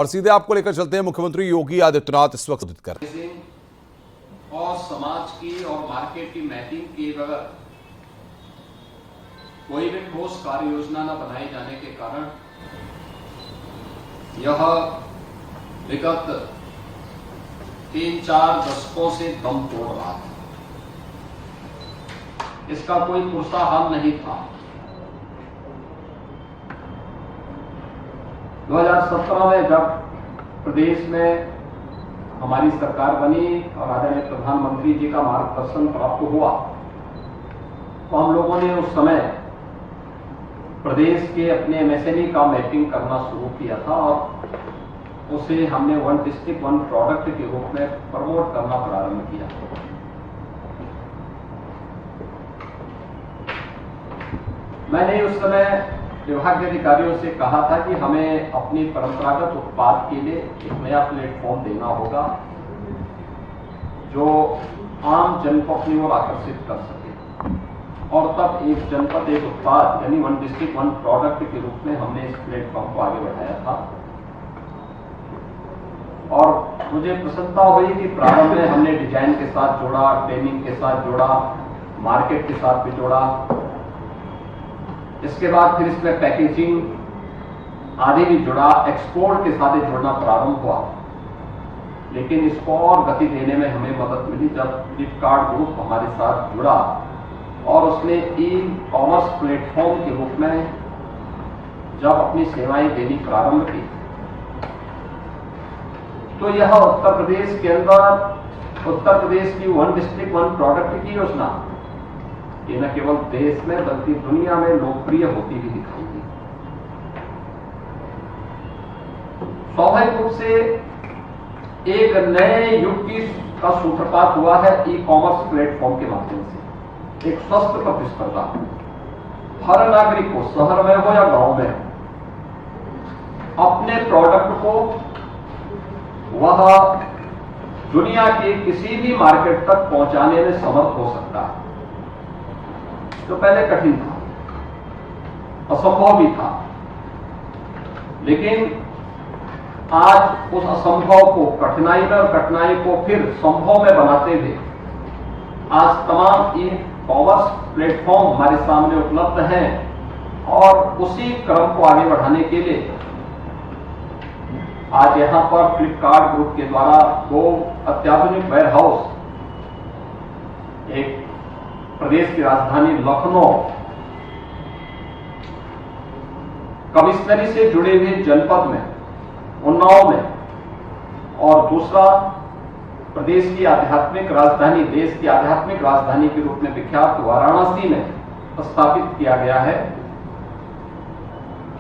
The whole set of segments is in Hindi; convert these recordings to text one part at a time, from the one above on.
और सीधे आपको लेकर चलते हैं मुख्यमंत्री योगी आदित्यनाथ इस वक्त कर और समाज की और मार्केट की मैपिंग किए बगैर कोई भी ठोस कार्य योजना न बनाए जाने के कारण यह विगत 3-4 दशकों से दम तोड़ रहा था। इसका कोई पुरसा हल नहीं था। 2017 में जब प्रदेश में हमारी सरकार बनी और आदरणीय प्रधानमंत्री जी का मार्गदर्शन प्राप्त हुआ तो हम लोगों ने उस समय प्रदेश के अपने एमएसएमई का मैपिंग करना शुरू किया था और उसे हमने 1 डिस्ट्रिक्ट 1 प्रोडक्ट के रूप में प्रमोट करना प्रारंभ किया। मैंने उस समय विभाग के अधिकारियों से कहा था कि हमें अपनी परंपरागत उत्पाद के लिए एक नया प्लेटफॉर्म देना होगा जो आम जन को अपनी ओर आकर्षित कर सके, और तब एक जनपद एक उत्पाद यानी 1 डिस्ट्रिक्ट 1 प्रोडक्ट के रूप में हमने इस प्लेटफॉर्म को आगे बढ़ाया था। और मुझे प्रसन्नता हुई कि प्रारंभ में हमने डिजाइन के साथ जोड़ा, ट्रेनिंग के साथ जोड़ा, मार्केट के साथ भी जोड़ा। इसके बाद फिर इसमें पैकेजिंग आदि भी जुड़ा, एक्सपोर्ट के साथ जुड़ना प्रारंभ हुआ। लेकिन इसको और गति देने में हमें मदद मिली जब फ्लिपकार्ट ग्रुप हमारे साथ जुड़ा और उसने ई कॉमर्स प्लेटफॉर्म के रूप में जब अपनी सेवाएं देनी प्रारंभ की तो यह उत्तर प्रदेश के अंदर उत्तर प्रदेश की 1 डिस्ट्रिक्ट 1 प्रोडक्ट की योजना ये न केवल देश में बल्कि दुनिया में लोकप्रिय होती भी दिखाई दी। स्वाभाविक रूप से एक नए युग का सूत्रपात हुआ है ई कॉमर्स प्लेटफॉर्म के माध्यम से। एक स्वस्थ प्रतिस्पर्धा हर नागरिक को, शहर में हो या गांव में, अपने प्रोडक्ट को वह दुनिया के किसी भी मार्केट तक पहुंचाने में समर्थ हो सकता है। तो पहले कठिन था, असंभव भी था, लेकिन आज उस असंभव को कठिनाई में और कठिनाई को फिर संभव में बनाते हुए आज तमाम ई कॉमर्स प्लेटफॉर्म हमारे सामने उपलब्ध हैं और उसी क्रम को आगे बढ़ाने के लिए आज यहां पर फ्लिपकार्ट ग्रुप के द्वारा 2 अत्याधुनिक वेयरहाउस, एक प्रदेश की राजधानी लखनऊ कमिश्नरी से जुड़े हुए जनपद में उन्नाव में, और दूसरा प्रदेश की आध्यात्मिक राजधानी, देश की आध्यात्मिक राजधानी के रूप में विख्यात वाराणसी में स्थापित किया गया है।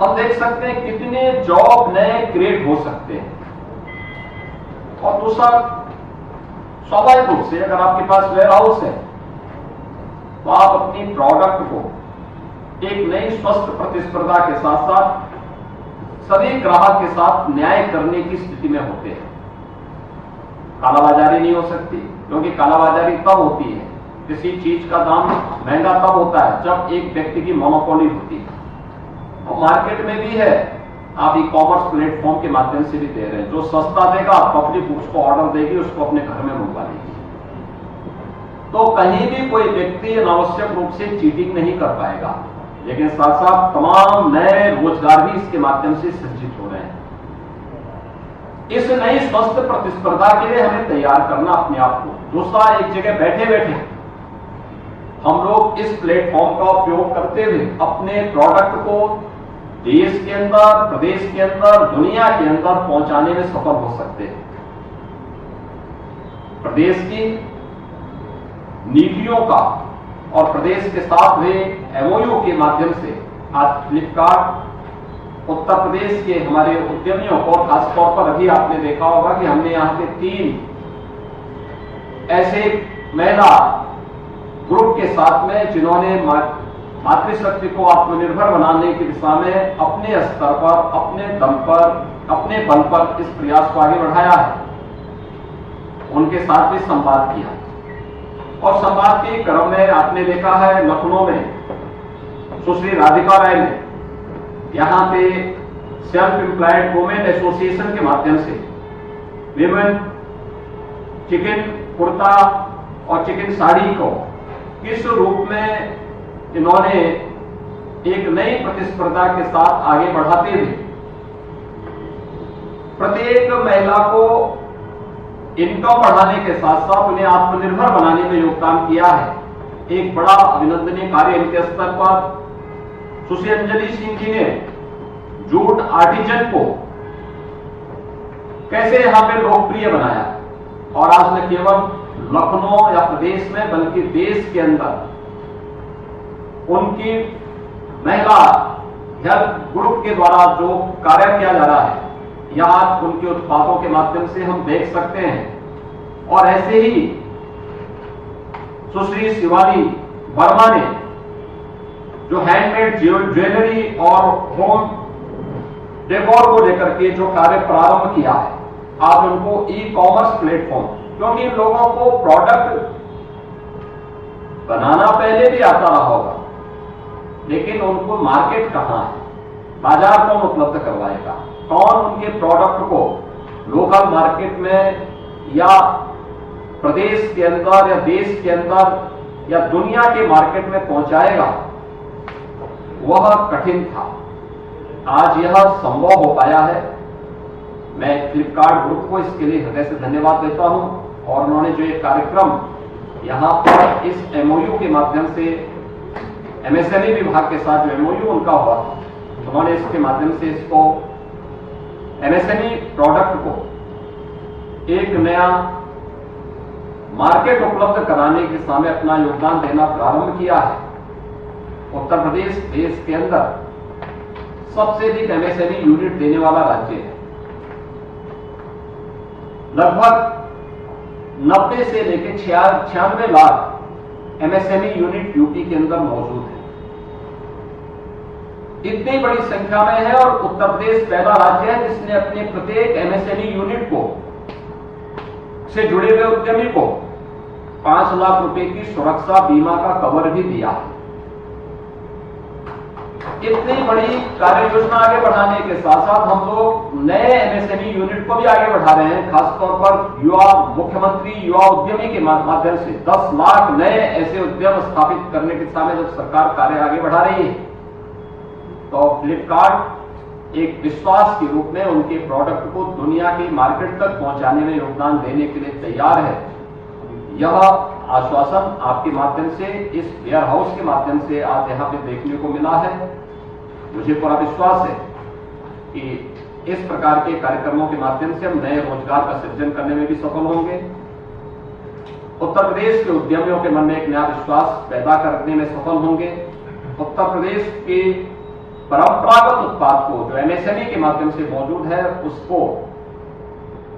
हम देख सकते हैं कितने जॉब नए क्रिएट हो सकते हैं। और दूसरा, स्वाभाविक रूप से अगर आपके पास वेयरहाउस है तो आप अपनी प्रोडक्ट को एक नई स्वस्थ प्रतिस्पर्धा के साथ साथ सभी ग्राहक के साथ न्याय करने की स्थिति में होते हैं। कालाबाजारी नहीं हो सकती, क्योंकि कालाबाजारी तब होती है, किसी चीज का दाम महंगा तब होता है जब एक व्यक्ति की मोनोपोली होती है। और मार्केट में भी है, आप ई कॉमर्स प्लेटफॉर्म के माध्यम से भी दे रहे हैं। जो सस्ता देगा पब्लिक उसको ऑर्डर देगी, उसको अपने घर में मंगवा लेगी। तो कहीं भी कोई व्यक्ति अनावश्यक रूप से चीटिंग नहीं कर पाएगा, लेकिन साथ साथ तमाम नए रोजगार भी इसके माध्यम से सृजित हो रहे हैं। इस नई स्वस्थ प्रतिस्पर्धा के लिए हमें तैयार करना अपने आप को। दूसरा, एक जगह बैठे बैठे हम लोग इस प्लेटफॉर्म का उपयोग करते हुए अपने प्रोडक्ट को देश के अंदर, प्रदेश के अंदर, दुनिया के अंदर पहुंचाने में सफल हो सकते हैं। प्रदेश की नीतियों का और प्रदेश के साथ हुए एमओयू के माध्यम से आज फ्लिपकार्ट उत्तर प्रदेश के हमारे उद्यमियों को, खासतौर पर अभी आपने देखा होगा कि हमने यहां पे 3 ऐसे महिला ग्रुप के साथ में जिन्होंने मातृशक्ति को आत्मनिर्भर बनाने की दिशा में अपने स्तर पर, अपने दम पर, अपने बल पर इस प्रयास को आगे बढ़ाया है, उनके साथ भी संवाद किया। और संवाद के क्रम में आपने देखा है लखनऊ में सुश्री राधिका राय ने यहां पे सेल्फ एम्प्लॉयड वुमेन एसोसिएशन के माध्यम से विमेन चिकन कुर्ता और चिकन साड़ी को किस रूप में इन्होंने एक नई प्रतिस्पर्धा के साथ आगे बढ़ाते हुए प्रत्येक महिला को इनकम बढ़ाने के साथ साथ उन्हें आत्मनिर्भर बनाने में योगदान किया है। एक बड़ा अभिनंदनीय कार्य इनके स्तर पर सुश्री अंजलि सिंह जी ने जूट आर्टिजन को कैसे यहां पे लोकप्रिय बनाया और आज न केवल लखनऊ या प्रदेश में बल्कि देश के अंदर उनकी महिला हेल्थ ग्रुप के द्वारा जो कार्य किया जा रहा है यहां उनके उत्पादों के माध्यम से हम देख सकते हैं। और ऐसे ही सुश्री शिवानी वर्मा ने जो हैंडमेड ज्वेलरी और होम डेकोर को लेकर के जो कार्य प्रारंभ किया है, आज उनको ई कॉमर्स प्लेटफॉर्म, क्योंकि लोगों को प्रोडक्ट बनाना पहले भी आता रहा होगा लेकिन उनको मार्केट कहां है, बाजार कौन उपलब्ध करवाएगा, कौन उनके प्रोडक्ट को लोकल मार्केट में या प्रदेश के अंदर या देश के अंदर या दुनिया के मार्केट में पहुंचाएगा, वह कठिन था। आज यह संभव हो पाया है। मैं फ्लिपकार्ट ग्रुप को इसके लिए हृदय से धन्यवाद देता हूं और उन्होंने जो एक कार्यक्रम यहां पर इस एमओयू के माध्यम से एमएसएमई विभाग के साथ जो एमओयू उनका हुआ था, उन्होंने इसके माध्यम से इसको एमएसएमई प्रोडक्ट को एक नया मार्केट उपलब्ध कराने के सामने अपना योगदान देना प्रारंभ किया है। उत्तर प्रदेश देश के अंदर सबसे अधिक एमएसएमई यूनिट देने वाला राज्य है। लगभग 90 से लेकर 96 लाख एमएसएमई यूनिट यूपी के अंदर मौजूद है। इतनी बड़ी संख्या में है और उत्तर प्रदेश पहला राज्य है जिसने अपने प्रत्येक एमएसएमई यूनिट को से जुड़े हुए उद्यमी को 5 लाख रुपए की सुरक्षा बीमा का कवर भी दिया है। इतनी बड़ी कार्य योजना आगे बढ़ाने के साथ साथ हम लोग नए एमएसएमई यूनिट को भी आगे बढ़ा रहे हैं। खासतौर पर युवा मुख्यमंत्री युवा उद्यमी के माध्यम से 10 लाख नए ऐसे उद्यम स्थापित करने के सामने जब सरकार कार्य आगे बढ़ा रही है तो फ्लिपकार्ट एक विश्वास के रूप में उनके प्रोडक्ट को दुनिया की मार्केट तक पहुंचाने में योगदान देने के लिए तैयार है। यह आश्वासन आपके माध्यम से इस वेयर हाउस के माध्यम से आज यहां पे देखने को मिला है। मुझे पूरा विश्वास है कि इस प्रकार के कार्यक्रमों के माध्यम से हम नए रोजगार का सृजन करने में भी सफल होंगे। उत्तर प्रदेश के उद्यमियों के मन में एक नया विश्वास पैदा करने में सफल होंगे। उत्तर प्रदेश के परंपरागत उत्पाद को जो एमएसएमई के माध्यम से मौजूद है उसको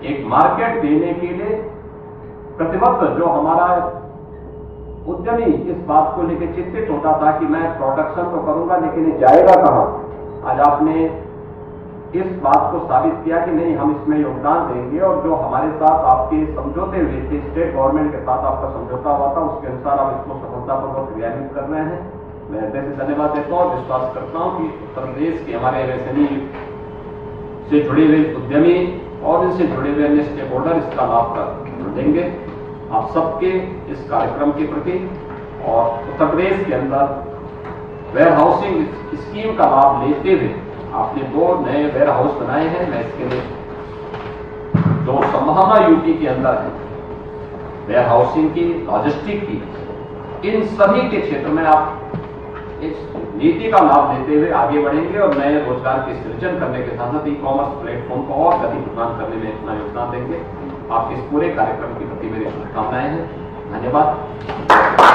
एक मार्केट देने के लिए प्रतिबद्ध जो हमारा उद्यमी इस बात को लेकर चिंतित होता था कि मैं प्रोडक्शन तो करूंगा लेकिन ये जाएगा कहां, आज आपने इस बात को साबित किया कि नहीं हम इसमें योगदान देंगे और जो हमारे साथ आपके समझौते हुए थे, स्टेट गवर्नमेंट के साथ आपका समझौता हुआ था उसके अनुसार आप इसको सफलतापूर्वक क्रियान्वित कर रहे हैं। मैं हृदय से धन्यवाद देता हूं और विश्वास करता हूं कि उत्तर प्रदेश के हमारे एमएसएमई से जुड़े हुए उद्यमी और इनसे जुड़े हुए अन्य स्टेक होल्डर इसका लाभ देंगे। आप सबके इस कार्यक्रम के प्रति और उत्तर प्रदेश के अंदर वेयर हाउसिंग स्कीम का लाभ लेते हुए आपने 2 नए वेयर हाउस बनाए हैं। मैं इसके लिए जो संभावना यूपी के अंदर है वेयर हाउसिंग की, लॉजिस्टिक की, इन सभी के क्षेत्र में आप इस नीति का लाभ लेते हुए आगे बढ़ेंगे और नए रोजगार के सृजन करने के साथ साथ ई कॉमर्स प्लेटफॉर्म को और गति प्रदान करने में अपना योगदान देंगे। आपके इस पूरे कार्यक्रम के प्रति मेरी शुभकामनाएं हैं। धन्यवाद।